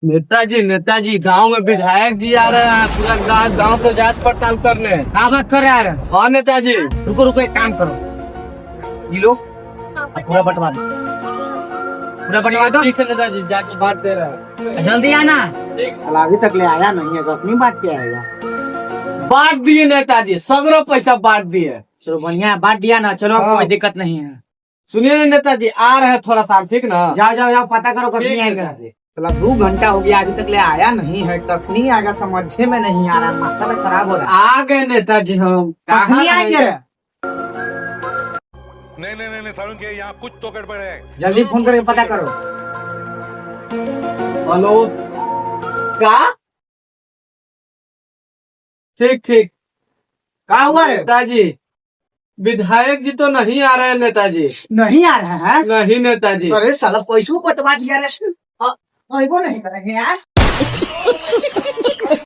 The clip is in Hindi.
नेताजी गांव में विधायक जी आ रहे हैं, पूरा गांव तो जांच पड़ताल करने। कहाँ बात कर रहे हैं? हाँ नेताजी। रुको रुको, एक काम करो, ये लो पूरा बंटवा दो, पूरा बंटवा दो। ठीक है नेताजी, जाके बांट दे रहा है। जल्दी आना। साला अभी तक ले आया नहीं है, अपनी बात क्या आएगा। बांट दिए नेताजी, सगरो पैसा बांट दिए। चलो बढ़िया बांट दिया ना, चलो हाँ। कोई दिक्कत नहीं है। सुनिए ना नेताजी, आ रहे हैं थोड़ा सा, ठीक ना? जाओ जाओ जाओ, पता करो कब ठीक नहीं है आएगा। नेताजी। साला 2 घंटा हो गया, अभी तक ले आया नहीं है, तखनी आएगा, समझे में नहीं आ रहा, माथा तो खराब हो रहा है। आ गए नेताजी हम। तखनी आएंगे रे। नहीं सारुण के यहाँ कुछ तो गड़बड़ है। जल्दी फोन करके पता करो। हेलो, क्या? ठीक ठीक। कहा हुआ रे? नेताजी, विधायक जी तो नहीं आ रहे हैं नेताजी। नहीं आ रहा है? नहीं नेताजी। अरे साला पैसों पटवा दिया रे। वो नहीं करेंगे यार।